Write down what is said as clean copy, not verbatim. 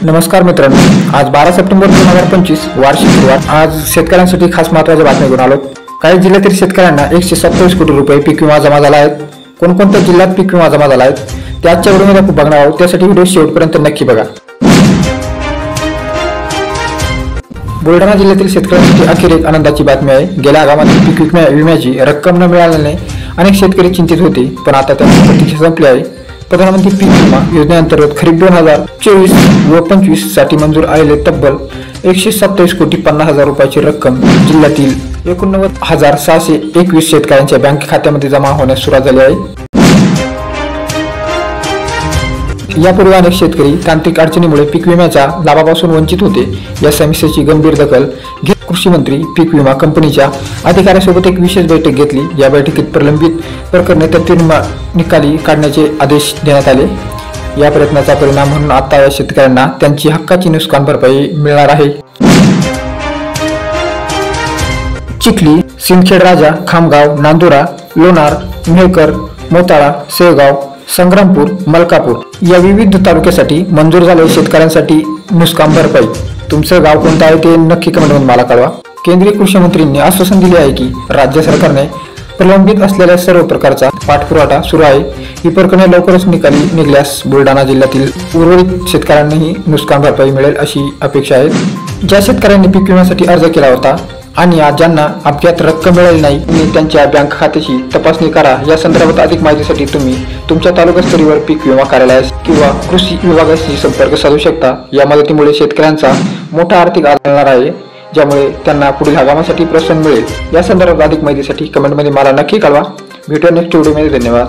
नमस्कार मित्रांनो, आज 12 सप्टेंबर 2025 वार्षिक सुरुवात। आज शेतकऱ्यांसाठी खास महत्त्वाच्या बातम्या घेऊन आलो। काही जिल्ह्यातील शेतकऱ्यांना 127 कोटी रुपये पीक विमा जमा झाला आहे। कोणकोणत्या जिल्ह्यात पीक विमा जमा झाला आहे ते आजच्या व्हिडिओमध्ये आपण बघणार आहोत, त्यासाठी व्हिडिओ शेवटपर्यंत नक्की बघा। बुलढाणा जिल्ह्यातील शेतकऱ्यांसाठी अखेर एक आनंदाची बातमी आहे। गेल्या हंगामातील पीक विम्याची रक्कम न मिळाल्याने अनेक शेतकरी चिंतित होते, पण आता त्यांची प्रतीक्षा संपली आहे। प्रधानमंत्री पीक विमा योजनेअंतर्गत खरीप 2024 व 25 साठी मंजूर आलेले तब्बल 127 कोटी 50 हजार रुपयाची रक्कम जिल्ह्यातील 89,621 शेतकऱ्यांच्या बँक खात्यामध्ये जमा होण्यास सुरुवात झाली आहे। यापूर्वी अनेक शेतकरी तांत्रिक अडचणीमुळे पीक विम्याच्या लाभापासून वंचित होते। या समस्येची गंभीर दखल घेत कृषी मंत्री पीक विमा कंपनीच्या अधिकाऱ्यांसोबत एक विशेष बैठक घेतली। या बैठकीत प्रलंबित प्रकरणे तत्काळ निकाली काढण्याचे आदेश देण्यात आले। या प्रयत्नाचा परिणाम म्हणून आता या शेतकऱ्यांना त्यांची हक्काची नुकसान भरपाई मिळणार आहे। चिखली, सिंदखेड राजा, खामगाव, नांदुरा, लोणार, मेहकर, मोताळा, सेगाव, संग्रामपूर, मलकापूर या विविध तालुक्यासाठी मंजूर झालेल्या शेतकऱ्यांसाठी नुकसान भरपाई। तुमचं गाव कोणतं आहे ते नक्की कमेंटमध्ये मला कळवा। केंद्रीय कृषी मंत्रींनी आश्वासन दिले आहे की राज्य सरकारने प्रलंबित असलेल्या सर्व प्रकारचा पाठपुरावा सुरू आहे। ही प्रकरणे लवकरच निकाली निघाल्यास बुलढाणा जिल्ह्यातील उर्वरित शेतकऱ्यांनाही नुकसान भरपाई मिळेल अशी अपेक्षा आहे। ज्या शेतकऱ्यांनी पीक विम्यासाठी अर्ज केला होता आणि आज ज्यांना अपघात रक्कम मिळाली नाही, त्यांच्या बँक खात्याची तपासणी करा। या संदर्भात अधिक माहितीसाठी तुम्ही तुमच्या तालुकास्तरीय पीक विमा कार्यालयास किंवा कृषी विभागाशी संपर्क साधू शकता। या मदतीमुळे शेतकऱ्यांचा मोठा आर्थिक आधार मिळणार आहे, ज्यामुळे त्यांना पुढील हंगामासाठी प्रोत्साहन मिळेल। या संदर्भात अधिक माहितीसाठी कमेंटमध्ये मला नक्की कळवा। भेटूया नेक्स्ट व्हिडिओमध्ये। धन्यवाद।